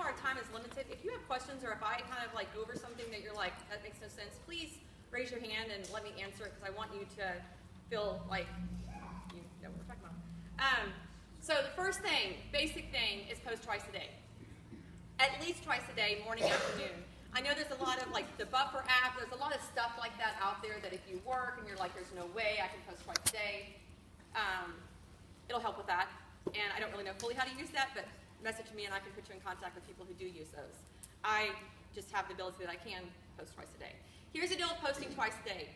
know our time is limited. If you have questions or if I kind of like go over something that you're like, that makes no sense, please raise your hand and let me answer it because I want you to feel like you know what we're talking about. So the first thing, basic thing, is post twice a day. At least twice a day, morning, afternoon. I know there's a lot of like the Buffer app, there's a lot of stuff like that out there that if you work and you're like, there's no way I can post twice a day, it'll help with that. And I don't really know fully how to use that, but message me and I can put you in contact with people who do use those. I just have the ability that I can post twice a day. Here's the deal with posting twice a day.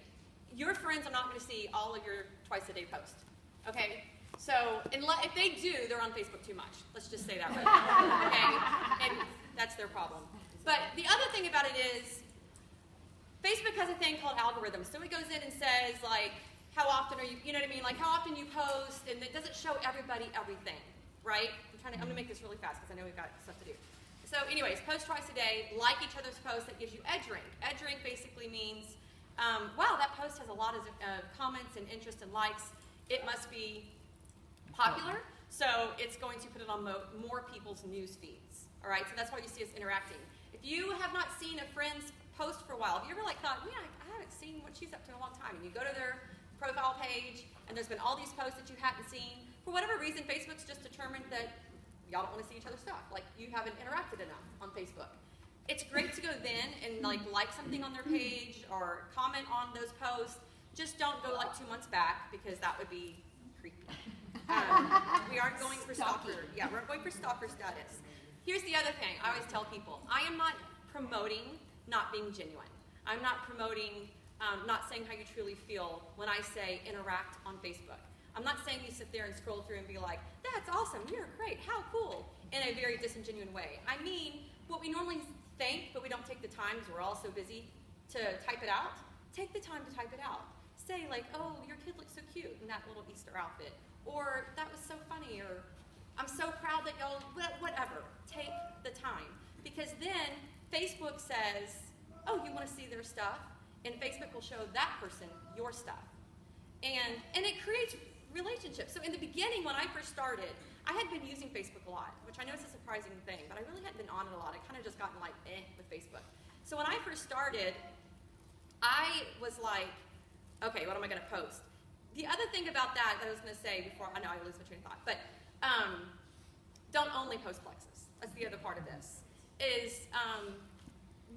Your friends are not going to see all of your twice a day posts. Okay? So if they do, they're on Facebook too much. Let's just say that right now. Okay? And that's their problem. But the other thing about it is Facebook has a thing called algorithms. So it goes in and says like, how often are you, you know what I mean? Like how often you post, and it doesn't show everybody everything, right? I'm going to make this really fast because I know we've got stuff to do. So anyways, post twice a day, like each other's posts, that gives you edge rank. Edge rank basically means, wow, that post has a lot of comments and interest and likes. It must be popular, so it's going to put it on more people's news feeds. All right, so that's why you see us interacting. If you have not seen a friend's post for a while, have you ever like thought, yeah, I haven't seen what she's up to in a long time, and you go to their profile page, and there's been all these posts that you hadn't seen. For whatever reason, Facebook's just determined that y'all don't want to see each other's stuff. Like, you haven't interacted enough on Facebook. It's great to go then and like something on their page or comment on those posts. Just don't go like 2 months back because that would be creepy. We aren't going for stalker. Yeah, we're going for stalker status. Here's the other thing. I always tell people, I am not promoting not being genuine. I'm not promoting not saying how you truly feel when I say interact on Facebook. I'm not saying you sit there and scroll through and be like, that's awesome, you're great, how cool, in a very disingenuous way. I mean, what we normally think, but we don't take the time because we're all so busy to type it out, take the time to type it out. Say like, oh, your kid looks so cute in that little Easter outfit. Or that was so funny, or I'm so proud that y'all, whatever. Take the time. Because then Facebook says, oh, you want to see their stuff? And Facebook will show that person your stuff. And it creates relationships. So in the beginning, when I first started, I had been using Facebook a lot, which I know is a surprising thing, but I really hadn't been on it a lot. I kind of just gotten like, with Facebook. So when I first started, I was like, okay, what am I going to post? The other thing about that I was going to say before, I know I lose my train of thought, but don't only post Plexus. That's the other part of this. Is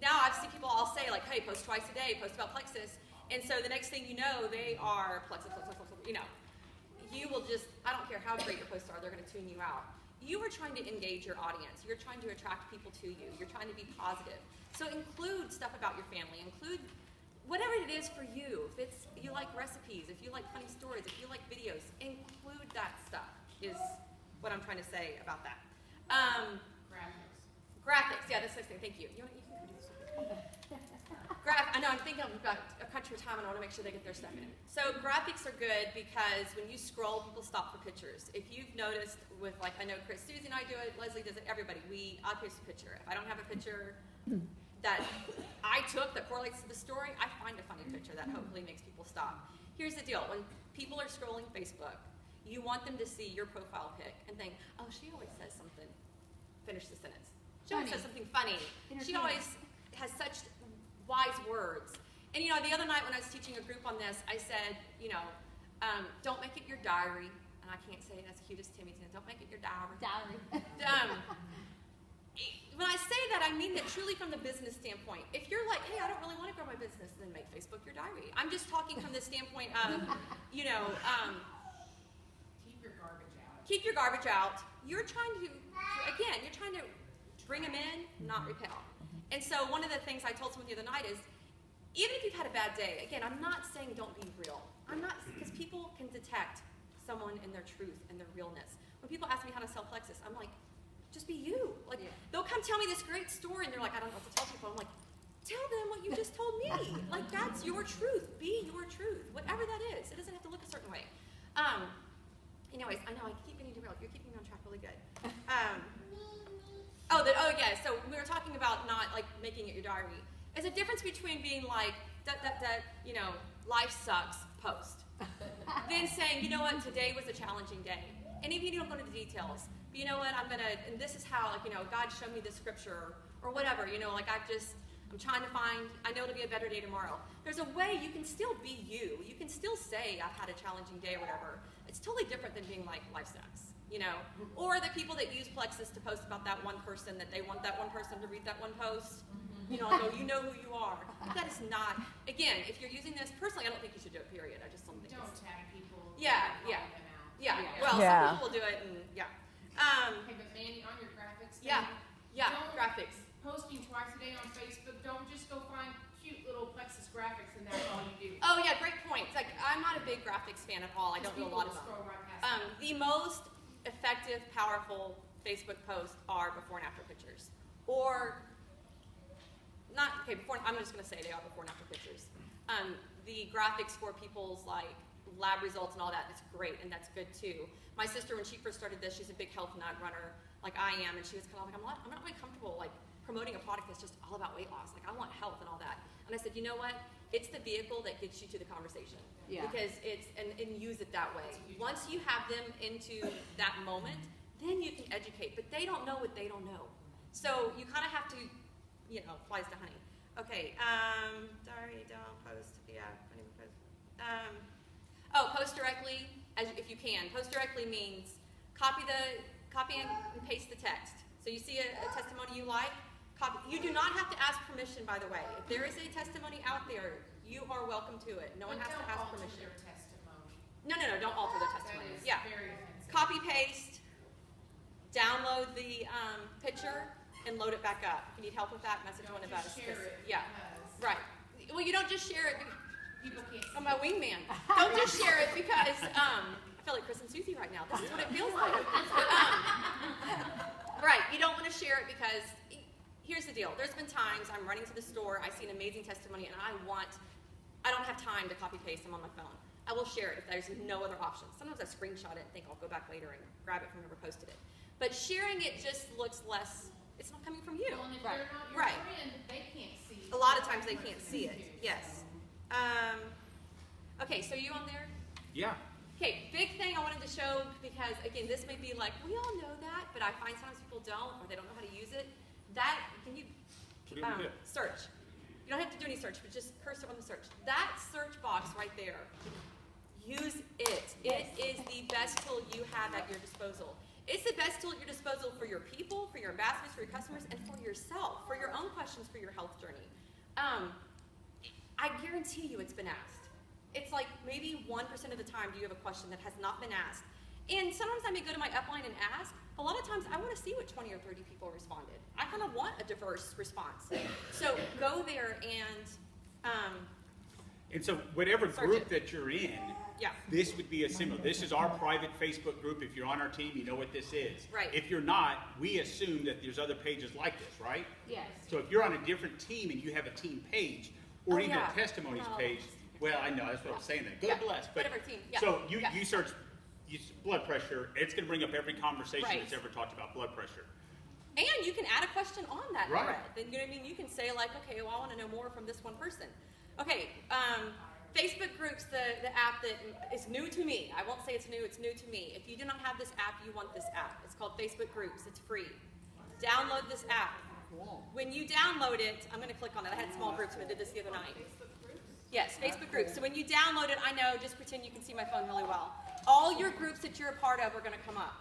now I've seen people all say like, hey, post twice a day, post about Plexus, and so the next thing you know, they are Plexus, you know. You will just, I don't care how great your posts are, they're going to tune you out. You are trying to engage your audience. You're trying to attract people to you. You're trying to be positive. So include stuff about your family. Include whatever it is for you. If you like recipes, if you like funny stories, if you like videos, include that stuff is what I'm trying to say about that. Graphics, yeah, that's the next thing. Thank you. You can do this. I know, I'm thinking about a country time and I want to make sure they get their stuff in. So graphics are good because when you scroll, people stop for pictures. If you've noticed with, like, I know Chris, Susie and I do it, Leslie does it, everybody, I post a picture. If I don't have a picture that I took that correlates to the story, I find a funny picture that hopefully makes people stop. Here's the deal. When people are scrolling Facebook, you want them to see your profile pic and think, oh, she always says something. Finish the sentence. She always says something funny. She always has such wise words. And you know, the other night when I was teaching a group on this, I said, you know, don't make it your diary. And I can't say it as cute as Timmy said, don't make it your diary. When I say that, I mean that truly from the business standpoint. If you're like, hey, I don't really want to grow my business, then make Facebook your diary. I'm just talking from the standpoint of, you know, keep your garbage out. Keep your garbage out. You're trying to, again, you're trying to bring them in, not repel. And so one of the things I told someone the other night is, even if you've had a bad day, again, I'm not saying don't be real. I'm not, because people can detect someone in their truth and their realness. When people ask me how to sell Plexus, I'm like, just be you. Like, they'll come tell me this great story, and they're like, I don't know what to tell people. I'm like, tell them what you just told me. Like, that's your truth. Be your truth, whatever that is. It doesn't have to look a certain way. Anyways, I know I keep getting derailed. You're keeping me on track really good. Yeah, so we were talking about not, like, making it your diary. There's a difference between being like, you know, life sucks, post. Then saying, you know what, today was a challenging day. And even if you don't go into the details, but you know what, and this is how, like, you know, God showed me this scripture, or whatever, you know, like, I'm trying to find, I know it'll be a better day tomorrow. There's a way you can still be you. You can still say, I've had a challenging day or whatever. It's totally different than being like, life sucks, you know? Or the people that use Plexus to post about that one person, that they want that one person to read that one post. You know, go, you know who you are. But that is not, again, if you're using this, personally, I don't think you should do it, period. I just don't think Don't it's, tag people. Yeah, calling yeah. them out. yeah, Yeah. well, Yeah. some people will do it, and yeah. Okay, but Manny, on your graphics thing, Yeah, yeah, don't- graphics. posting twice a day on Facebook, don't just go find cute little Plexus graphics and that's all you do. Oh yeah, great point. It's like, I'm not a big graphics fan at all. I don't know a lot People about scroll them. right past it. The most effective, powerful Facebook posts are before and after pictures. Or, not, okay, I'm just gonna say they are before and after pictures. The graphics for people's like lab results and all that, it's great, and that's good too. My sister, when she first started this, she's a big health nut runner, like I am, and she was kind of like, I'm not really comfortable like promoting a product that's just all about weight loss. Like, I want health and all that. And I said, you know what? It's the vehicle that gets you to the conversation. Yeah. Because it's, and use it that way. Once you have them into that moment, then you can educate. But they don't know what they don't know. So you kind of have to, you know, flies to honey. Okay, sorry, don't post, yeah, I didn't post. Post directly, if you can. Post directly means copy and paste the text. So you see a testimony you like, copy. You do not have to ask permission, by the way. If there is a testimony out there, you are welcome to it. No one has to ask permission. Their testimony. No, don't alter the That testimony. is Yeah. very offensive. Copy paste, download the picture, and load it back up. If you need help with that, message one Don't of us. just share it Yeah, because right. Well, you don't just share it. people can't see I'm my wingman. Don't just share it because I feel like Chris and Susie right now. This is what it feels like. Right, you don't want to share it because here's the deal. There's been times I'm running to the store, I see an amazing testimony, and I don't have time to copy paste them on my phone. I will share it if there's no other option. Sometimes I screenshot it and think I'll go back later and grab it from whoever posted it. But sharing it just looks less, it's not coming from you. Well, and if Right. they're not your Right. friend, they can't see. A lot of times they can't see it, too, yes. so. Okay, so you on there? Yeah. Okay, big thing I wanted to show, because again, this may be like, we all know that, but I find sometimes people don't, or they don't know how to use it. That, can you, What do we do? search. You don't have to do any search, but just cursor on the search. That search box right there, use it. It is the best tool you have at your disposal. It's the best tool at your disposal for your people, for your ambassadors, for your customers, and for yourself, for your own questions for your health journey. I guarantee you it's been asked. It's like maybe 1% of the time do you have a question that has not been asked. And sometimes I may go to my upline and ask. A lot of times I want to see what 20 or 30 people responded. I kind of want a diverse response. So go there And so whatever Search group it. that you're in, yeah. this would be a similar. This is our private Facebook group. If you're on our team, you know what this is. Right. If you're not, we assume that there's other pages like this, right? Yes. So if you're on a different team and you have a team page, or Oh, even yeah. a testimonies Well, page, well, I know, that's what I'm saying there. God Yeah, bless. But whatever team, yeah, so you, yeah. you search blood pressure, it's going to bring up every conversation Right. that's ever talked about blood pressure. And you can add a question on that Right. thread. Then, you know what I mean? You can say like, okay, well, I want to know more from this one person. Okay, Facebook groups, the app that is new to me. I won't say it's new to me. If you do not have this app, you want this app. It's called Facebook Groups. It's free. Download this app. When you download it, I'm going to click on it. I had small groups when I did this the other night. Yes, Facebook groups. So when you download it, I know, just pretend you can see my phone really well. All your groups that you're a part of are going to come up.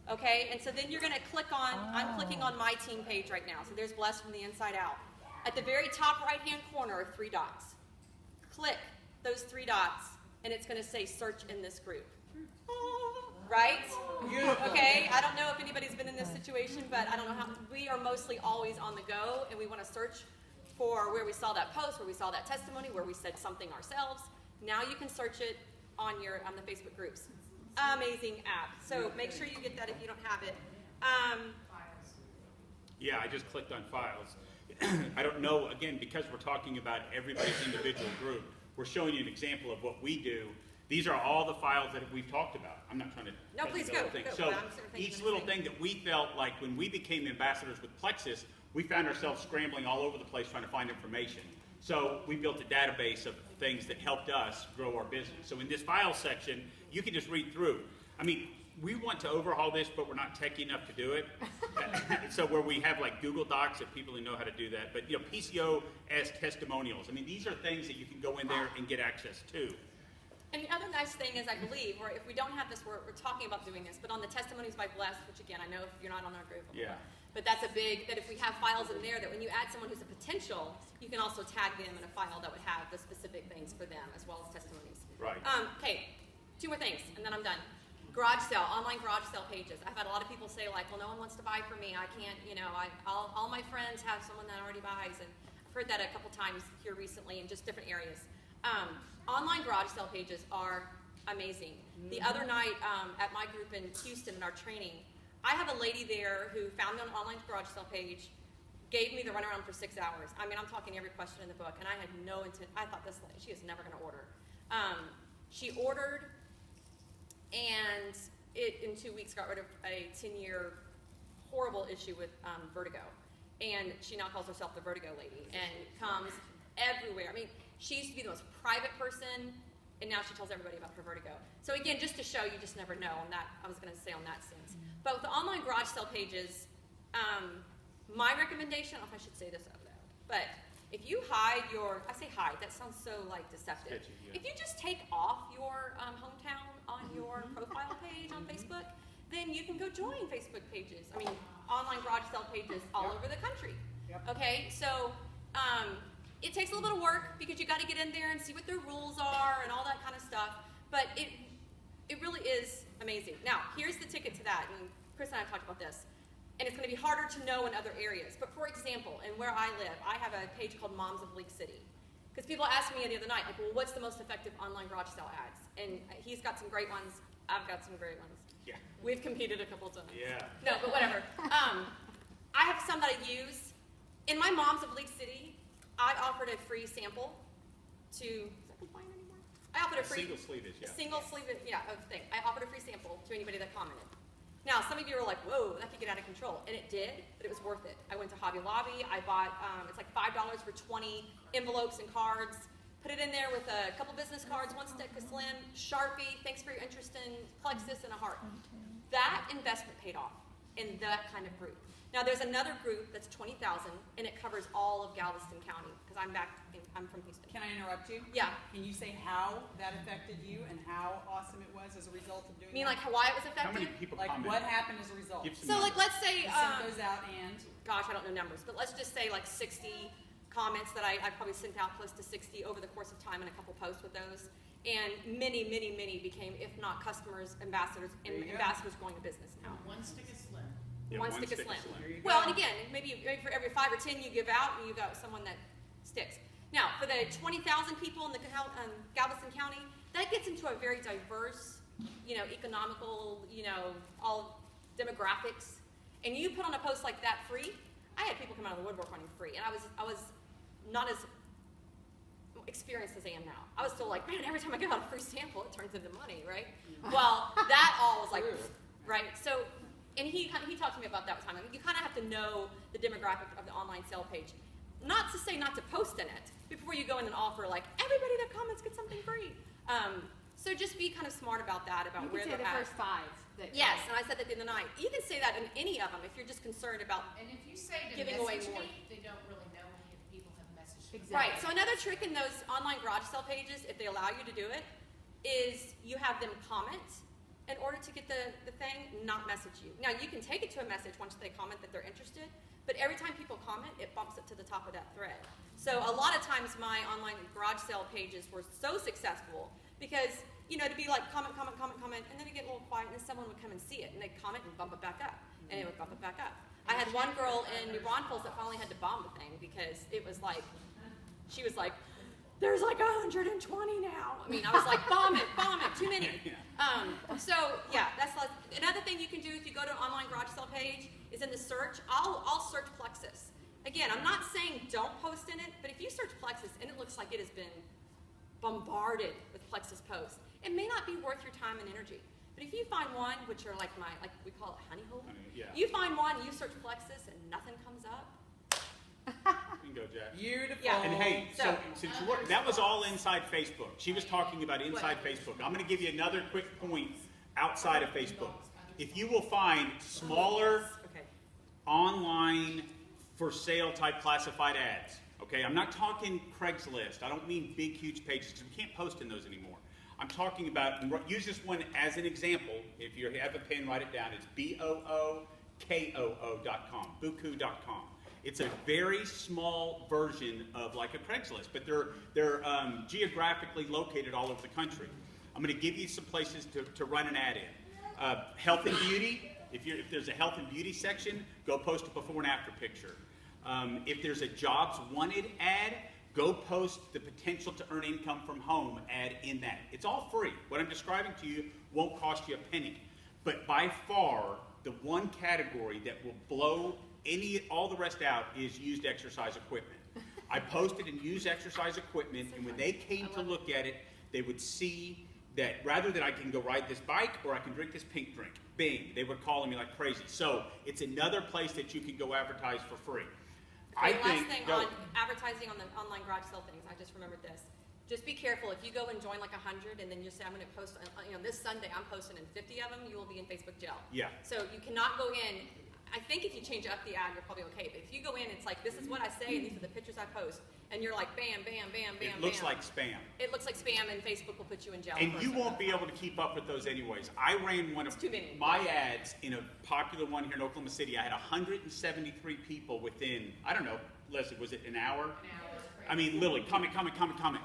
Okay, and so then you're going to click on, I'm clicking on my team page right now. So there's Blessed from the Inside Out. At the very top right-hand corner are 3 dots. Click those 3 dots, and it's going to say search in this group. Right? Okay, I don't know if anybody's been in this situation, but I don't know how, we are mostly always on the go, and we want to search for where we saw that post, where we saw that testimony, where we said something ourselves. Now you can search it on the Facebook groups. Amazing app. So make sure you get that if you don't have it. Yeah, I just clicked on files. I don't know, again, because we're talking about everybody's individual group, we're showing you an example of what we do. These are all the files that we've talked about. I'm not trying to No, tell you please the go, whole thing. go, So but I'm sort of thinking each the little same. thing that we felt like when we became ambassadors with Plexus, we found ourselves scrambling all over the place trying to find information. So we built a database of things that helped us grow our business. So in this file section, you can just read through. I mean, we want to overhaul this, but we're not techy enough to do it. So where we have like Google Docs that people who know how to do that. But PCO as testimonials. I mean, these are things that you can go in there and get access to. And the other nice thing is, I believe, or if we don't have this, we're talking about doing this, but on the Testimonies by Blessed, which again, I know if you're not on our group, Yeah. but that's a big, that if we have files in there, that when you add someone who's a potential, you can also tag them in a file that would have the specific things for them, as well as testimonies. Right. Okay, 2 more things, and then I'm done. Garage sale, online garage sale pages. I've had a lot of people say like, well, no one wants to buy from me. I can't, all my friends have someone that already buys, and I've heard that a couple times here recently in just different areas. Online garage sale pages are amazing. The other night at my group in Houston in our training, I have a lady there who found me on an online garage sale page, gave me the runaround for 6 hours. I mean, I'm talking every question in the book, and I had no intent. I thought this lady, she is never going to order. She ordered, and it in 2 weeks got rid of a 10-year horrible issue with vertigo. And she now calls herself the Vertigo Lady and comes everywhere. I mean, she used to be the most private person, and now she tells everybody about her vertigo. So again, just to show, you just never know on that, I was going to say on that sense. But with the online garage sale pages, my recommendation, I don't know if I should say this out loud, but if you hide your, I say hide, that sounds so like deceptive. Sketchy, yeah. If you just take off your hometown on your profile page on Facebook, then you can go join Facebook pages. I mean, online garage sale pages all over the country. Okay, so it takes a little bit of work because you got to get in there and see what their rules are and all that kind of stuff. But it really is amazing. Now, here's the ticket to that, and Chris and I have talked about this. And it's going to be harder to know in other areas. But for example, in where I live, I have a page called Moms of League City. Because people asked me the other night, like, well, what's the most effective online garage sale ads? And he's got some great ones. I've got some great ones. Yeah. We've competed a couple of times. Yeah. No, but whatever. I have some that I use. In my Moms of League City, I offered a free sample to, is that compliant anymore? I offered a free. Single sleeve is, yeah. Single sleeve, yeah, of thing. I offered a free sample to anybody that commented. Now, some of you are like, whoa, that could get out of control. And it did, but it was worth it. I went to Hobby Lobby. I bought, it's like $5 for 20 envelopes and cards. Put it in there with a couple business cards, one stick of Slim, Sharpie, thanks for your interest in Plexus, and a heart. That investment paid off in that kind of group. Now, there's another group that's 20,000, and it covers all of Galveston County, because I'm from Houston. Can I interrupt you? Yeah. Can you say how that affected you and how awesome it was as a result of doing I mean, that? like, why it was How many effective? people Like, comment? what happened as a result? Give some So, like, numbers. let's say, You sent those out and? gosh, I don't know numbers, but let's just say like 60 comments that I probably sent out close to 60 over the course of time and a couple posts with those. And many, many, many became, if not customers, ambassadors, and There you go. ambassadors going to business now. One stick of Slim. Yeah, one stick of Slim. There you Well, go. and again, maybe for every 5 or 10 you give out, you got someone that sticks. Now, for the 20,000 people in the Galveston County, that gets into a very diverse, economical, all demographics. And you put on a post like that free, I had people come out of the woodwork wanting free, and I was not as experienced as I am now. I was still like, man, every time I give out a free sample, it turns into money, right? Well, that all was like, right? So, and he talked to me about that time. I mean, you kind of have to know the demographic of the online sale page. Not to say not to post in it before you go in and offer, like, everybody that comments gets something free. So just be kind of smart about that, about You where could say they're the at. first 5. That Yes, and I said that the other night. You can say that in any of them if you're just concerned about. And if you say to Giving away message more. me, they don't really know if people have messaged me. Exactly. Right, so another trick in those online garage sale pages, if they allow you to do it, is you have them comment in order to get the thing, not message you. Now, you can take it to a message once they comment that they're interested, but every time people comment, it bumps it to the top of that thread. So a lot of times my online garage sale pages were so successful because, to be like comment, and then it'd get a little quiet, and then someone would come and see it, and they'd comment and bump it back up, and it would bump it back up. I had one girl in New Braunfels that finally had to bomb the thing because it was like, she was like, there's like 120 now. I mean, I was like, bomb it, too many. So yeah, that's like, another thing you can do if you go to an online garage sale page is in the search, I'll search Plexus. Again, I'm not saying don't post in it, but if you search Plexus and it looks like it has been bombarded with Plexus posts, it may not be worth your time and energy. But if you find one, which are like we call it honey hole, Yeah. you find one, you search Plexus and nothing comes up. You can go, Jack. Beautiful. Yeah. And hey, so So- since you were, that was all inside Facebook. She was talking about inside Facebook. I'm going to give you another quick point outside of Facebook. if you will find smaller Okay. online for sale type classified ads, okay? I'm not talking Craigslist. I don't mean big, huge pages, because we can't post in those anymore. I'm talking about, and use this one as an example. If you have a pen, write it down. It's BOOKOO.com, Buku.com. It's a very small version of like a Craigslist, but they're geographically located all over the country. I'm going to give you some places to run an ad in. Health and beauty. If there's a health and beauty section, go post a before and after picture. If there's a jobs wanted ad, go post the potential to earn income from home ad in that. It's all free. What I'm describing to you won't cost you a penny. But by far, the one category that will blow all the rest out is used exercise equipment. I posted in used exercise equipment, and when they came to look at it, they would see that rather than I can go ride this bike or I can drink this pink drink, bing, they were calling me like crazy. So it's another place that you can go advertise for free. Okay, last thing on advertising on the online garage sale things, I just remembered this. Just be careful. If you go and join like 100 and then you say, I'm going to post, this Sunday I'm posting in 50 of them, you will be in Facebook jail. Yeah. So you cannot go in. I think if you change up the ad, you're probably okay. But if you go in, it's like, this is what I say and these are the pictures I post. And you're like, bam, bam, bam, bam, It looks bam. like spam. It looks like spam and Facebook will put you in jail. And for you it. won't be able to keep up with those anyways. I ran one of It's too many. my ads in a popular one here in Oklahoma City. I had 173 people within, I don't know, Leslie, was it an hour? I mean, literally, comment.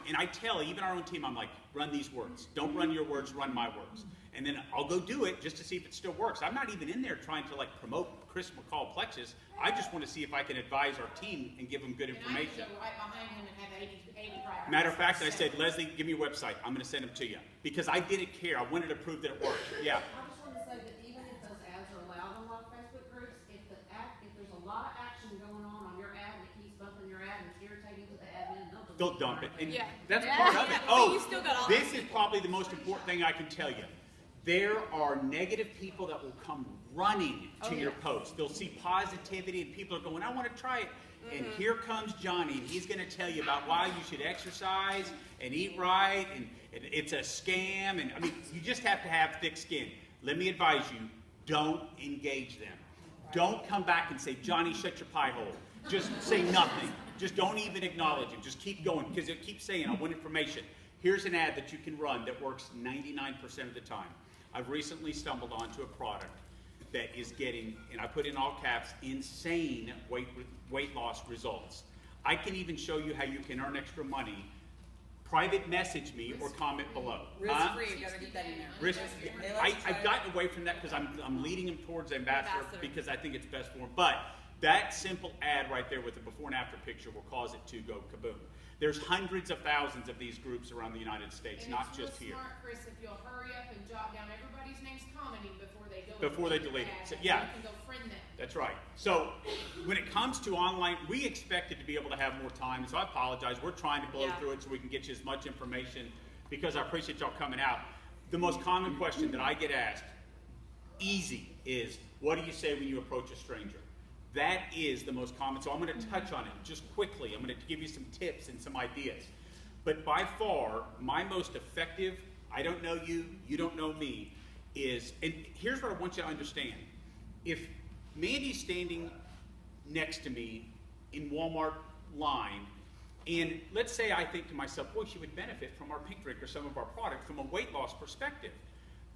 And I tell even our own team, I'm like, run these words. Don't run your words, run my words. And then I'll go do it just to see if it still works. I'm not even in there trying to like promote Chris McCall Plexus. I just want to see if I can advise our team and give them good information. And I can go right behind him and have 80 right. Matter of fact, I said, Leslie, give me your website. I'm going to send them to you. Because I didn't care. I wanted to prove that it worked. Yeah. I just want to say that even if those ads are allowed on a lot of Facebook groups, if there's a lot of action going on your ad and it keeps bumping your ad and it's irritating to the admin, They'll dump it. And Yeah. that's Yeah. part of it. Yeah. Oh, You still got all this that. is probably the most important thing I can tell you. There are negative people that will come running to your post. They'll see positivity and people are going, I want to try it. And here comes Johnny, and he's going to tell you about why you should exercise and eat right, and it's a scam. And I mean, you just have to have thick skin. Let me advise you, don't engage them. Don't come back and say, Johnny, shut your pie hole. Just say nothing. Just don't even acknowledge him. Just keep going, because it keeps saying, I want information. Here's an ad that you can run that works 99% of the time. I've recently stumbled onto a product that is getting, and I put in all caps, insane weight loss results. I can even show you how you can earn extra money. Private message me or comment below. Risk-free, you gotta get that in there. Risk, They like to try I've gotten away from that because I'm leading them towards ambassador Ambassador. because I think it's best for them. But that simple ad right there with the before and after picture will cause it to go kaboom. There's hundreds of thousands of these groups around the United States, And not it's real just here. smart, Chris, if you'll hurry up and jot down everybody's names commenting before they go. Before they delete it. ad, So, and yeah. You can go friend them. That's right. So when it comes to online, we expected to be able to have more time, so I apologize. We're trying to blow Yeah. through it so we can get you as much information because I appreciate y'all coming out. The most common question that I get asked, easy, is what do you say when you approach a stranger? That is the most common, so I'm going to touch on it just quickly. I'm going to give you some tips and some ideas. But by far, my most effective, I don't know you, you don't know me, is, and here's what I want you to understand. If Mandy's standing next to me in Walmart line, and let's say I think to myself, boy, she would benefit from our pink drink or some of our product from a weight loss perspective.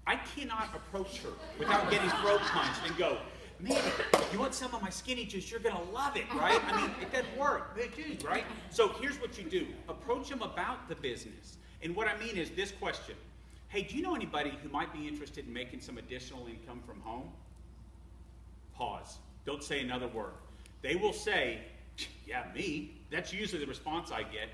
I cannot approach her without getting throat punched and go, Mandy, you want some of my skinny juice? You're gonna love it, right? I mean, it doesn't work. They do, right? So here's what you do. Approach them about the business. And what I mean is this question. Hey, do you know anybody who might be interested in making some additional income from home? Pause. Don't say another word. They will say, yeah, me. That's usually the response I get.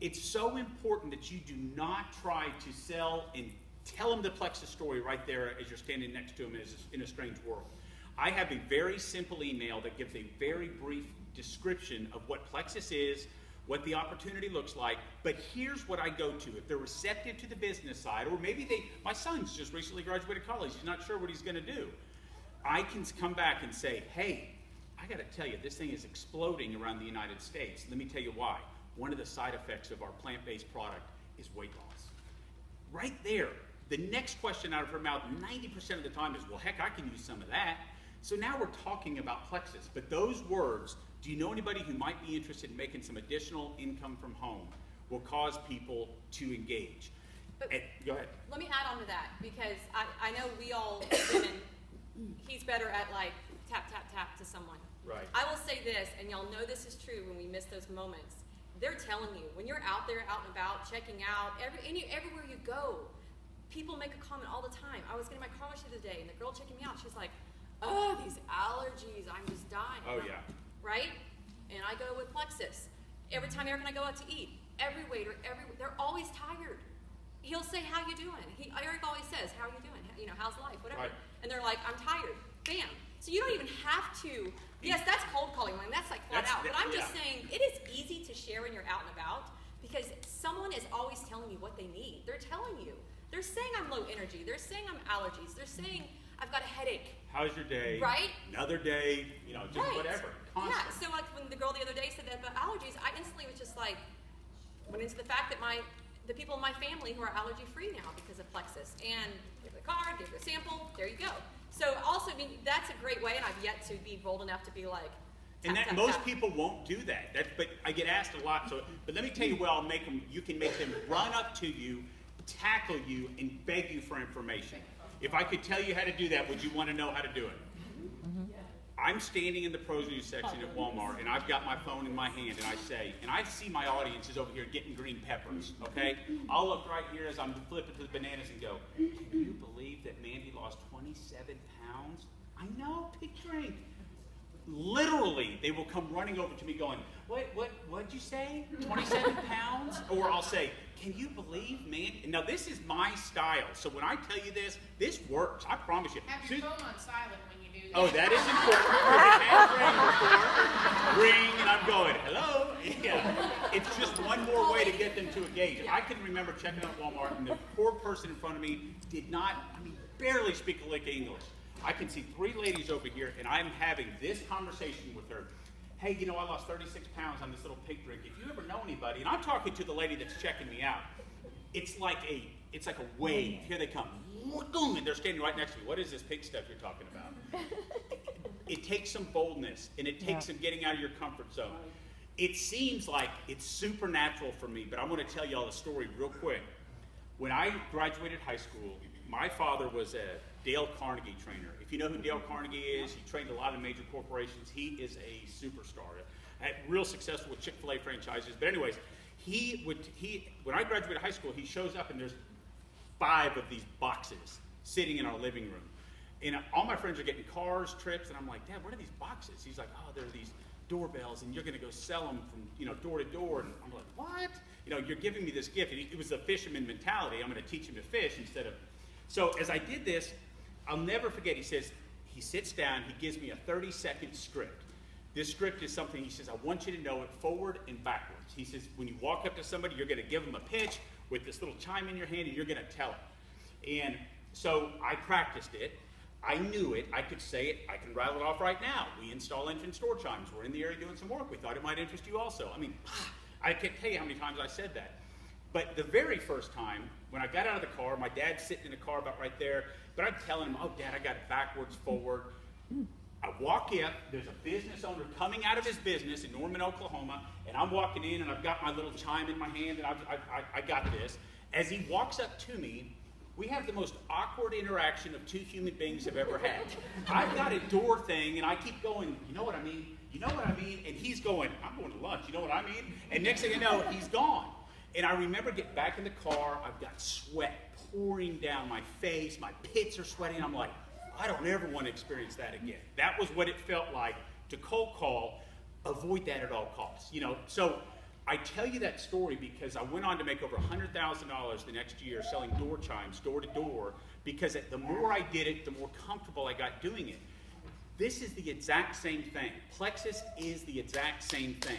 It's so important that you do not try to sell and tell them the Plexus story right there as you're standing next to them in a strange world. I have a very simple email that gives a very brief description of what Plexus is, what the opportunity looks like, but here's what I go to. If they're receptive to the business side, or maybe my son's just recently graduated college, he's not sure what he's gonna do. I can come back and say, hey, I gotta tell you, this thing is exploding around the United States. Let me tell you why. One of the side effects of our plant-based product is weight loss. Right there, the next question out of her mouth 90% of the time is, well, heck, I can use some of that. So now we're talking about Plexus. But those words, do you know anybody who might be interested in making some additional income from home, will cause people to engage? But Go ahead. let me add on to that, because I know we all women, he's better at like tap, tap, tap to someone. Right. I will say this, and y'all know this is true when we miss those moments. They're telling you, when you're out there, out and about, checking out, everywhere you go, people make a comment all the time. I was getting my car wash the other day, and the girl checking me out, she's like, oh, these allergies, I'm just dying. Oh, yeah. Right? And I go with Plexus. Every time Eric and I go out to eat, every waiter, they're always tired. He'll say, how you doing? Eric always says, how are you doing? You know, how's life? Whatever. Right. And they're like, I'm tired. Bam. So you don't even have to, yes, that's cold calling, man. That's like flat out. But I'm just saying, it is easy to share when you're out and about, because someone is always telling you what they need. They're telling you. They're saying I'm low energy. They're saying I'm allergies. They're saying I've got a headache. How's your day? Right? Another day, you know, just whatever. Constant. Yeah, so like when the girl the other day said that about allergies, I instantly was just like, went into the fact that the people in my family who are allergy free now because of Plexus, and give her the card, give her a sample, there you go. So also, I mean, that's a great way, and I've yet to be bold enough to be like, tap, And that tap, most tap. people won't do that. But I get asked a lot. So, but let me tell you where I'll make them. You can make them run up to you, tackle you, and beg you for information. If I could tell you how to do that, would you want to know how to do it? I'm standing in the produce section at Walmart, and I've got my phone in my hand, and I say, and I see my audience is over here getting green peppers, okay? I'll look right here as I'm flipping to the bananas and go, can you believe that Mandy lost 27 pounds? I know, big drink. Literally, they will come running over to me going, what'd you say? 27 pounds? Or I'll say, can you believe, man? Now, this is my style. So when I tell you this works. I promise you. Have your phone on silent when you do that. Oh, that is important. It has rang before. Ring, and I'm going, hello? Yeah. It's just one more way to get them to engage. I can remember checking out Walmart, and the poor person in front of me did not, barely speak a lick of English. I can see 3 ladies over here, and I'm having this conversation with her. Hey, you know, I lost 36 pounds on this little pig drink. If you ever know anybody, and I'm talking to the lady that's checking me out, it's like a wave. Here they come. And they're standing right next to me. What is this pig stuff you're talking about? It takes some boldness, and it takes some getting out of your comfort zone. It seems like it's supernatural for me, but I'm going to tell you all a story real quick. When I graduated high school, my father was a Dale Carnegie trainer. If you know who Dale Carnegie is, he trained a lot of major corporations. He is a superstar. Real successful with Chick-fil-A franchises. But anyways, when I graduated high school, he shows up and there's 5 of these boxes sitting in our living room. And all my friends are getting cars, trips, and I'm like, Dad, what are these boxes? He's like, oh, they're these doorbells, and you're going to go sell them from door to door. And I'm like, what? You're giving me this gift. And it was a fisherman mentality. I'm going to teach him to fish instead of. So as I did this, I'll never forget. He sits down. He gives me a 30-second script. This script is something. He says, I want you to know it forward and backwards. He says, when you walk up to somebody, you're going to give them a pitch with this little chime in your hand, and you're going to tell it. And so I practiced it. I knew it. I could say it. I can rattle it off right now. We install entrance door chimes. We're in the area doing some work. We thought it might interest you also. I can't tell you how many times I said that. But the very first time, when I got out of the car, my dad's sitting in the car about right there, but I'm telling him, oh, Dad, I got it backwards, forward. I walk in, there's a business owner coming out of his business in Norman, Oklahoma, and I'm walking in, and I've got my little chime in my hand, and I got this. As he walks up to me, we have the most awkward interaction of 2 human beings I've ever had. I've got a door thing, and I keep going, you know what I mean? You know what I mean? And he's going, I'm going to lunch, you know what I mean? And next thing you know, he's gone. And I remember getting back in the car, I've got sweat pouring down my face, my pits are sweating, I'm like, I don't ever want to experience that again. That was what it felt like to cold call, avoid that at all costs. So I tell you that story because I went on to make over $100,000 the next year selling door chimes door to door, because the more I did it, the more comfortable I got doing it. This is the exact same thing. Plexus is the exact same thing.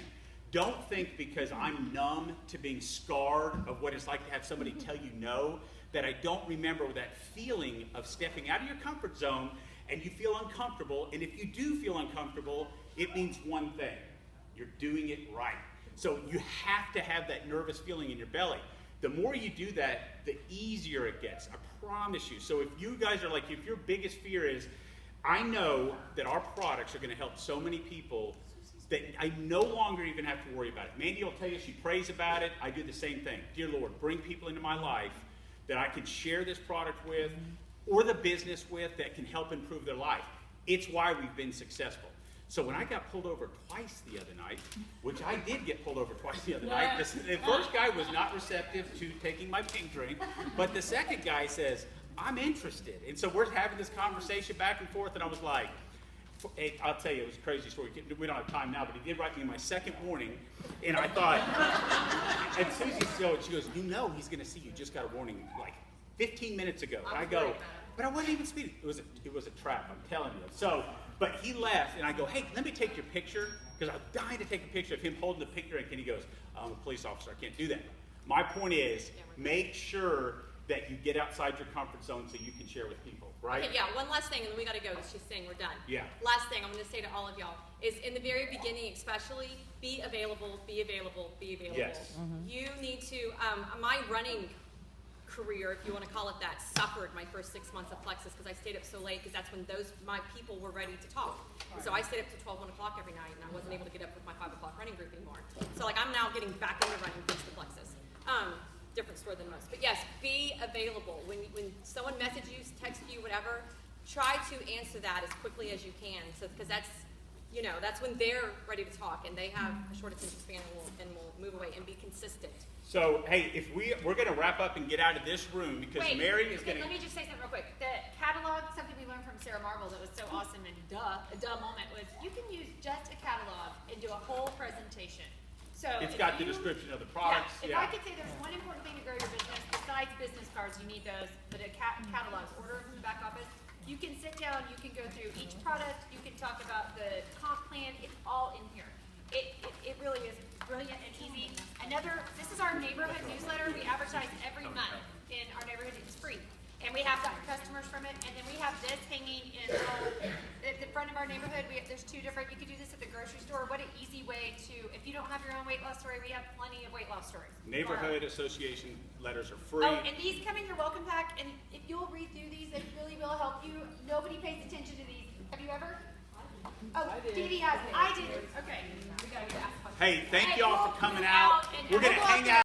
Don't think because I'm numb to being scarred of what it's like to have somebody tell you no, that I don't remember that feeling of stepping out of your comfort zone and you feel uncomfortable. And if you do feel uncomfortable, it means one thing. You're doing it right. So you have to have that nervous feeling in your belly. The more you do that, the easier it gets. I promise you. So if you guys are like, if your biggest fear is, I know that our products are going to help so many people that I no longer even have to worry about it. Mandy will tell you, she prays about it. I do the same thing. Dear Lord, bring people into my life that I can share this product with or the business with that can help improve their life. It's why we've been successful. So when I got pulled over twice the other night, which I did get pulled over twice the other night, the first guy was not receptive to taking my pink drink, but the second guy says, I'm interested. And so we're having this conversation back and forth, and I was like, hey, I'll tell you, it was a crazy story. We don't have time now, but he did write me my second warning, and I thought, and Susie showed, she goes, you know he's going to see you just got a warning like 15 minutes ago. And I go, but I wasn't even speeding. It was a trap, I'm telling you. So, but he left, and I go, hey, let me take your picture, because I'm dying to take a picture of him holding the picture, and he goes, I'm a police officer, I can't do that. My point is, make sure that you get outside your comfort zone so you can share with people, right? Okay, yeah, one last thing, and then we gotta go, she's saying we're done. Yeah. Last thing I'm gonna say to all of y'all is in the very beginning especially, be available, be available, be available. Yes. You need to, my running career, if you wanna call it that, suffered my first 6 months of Plexus because I stayed up so late because that's when my people were ready to talk. So I stayed up to 12, 1 o'clock every night and I wasn't able to get up with my 5 o'clock running group anymore. So like I'm now getting back into running thanks to Plexus. Different story than most. But yes, be available. When someone messages you, texts you, whatever, try to answer that as quickly as you can. So because that's when they're ready to talk and they have a short attention span and will move away and be consistent. So, hey, if we're going to wrap up and get out of this room because Wait, Mary is going to... Let me just say something real quick. The catalog, something we learned from Sarah Marble that was so awesome and a duh moment was you can use just a catalog and do a whole presentation. So It's if got the you- description of the products. If I could say there's one important thing to grow your business besides business cards, you need those, but catalogs, order from the back office. You can sit down, you can go through each product, you can talk about the comp plan, it's all in here. It really is brilliant and easy. This is our neighborhood newsletter. We advertise every month in our neighborhood. It's free. And we have gotten customers from it. And then we have this hanging at the front of our neighborhood. There's two different, you could do this at the grocery store. What an easy way to, if you don't have your own weight loss story, we have plenty of weight loss stories. Neighborhood association letters are free. Oh, and these come in your welcome pack. And if you'll read through these, it really will help you. Nobody pays attention to these. Have you ever? Oh, Dee Dee has. I did. Okay. We gotta get out. Hey, thank Hey, y'all we'll for coming move out. out and We're going to we'll hang walk out.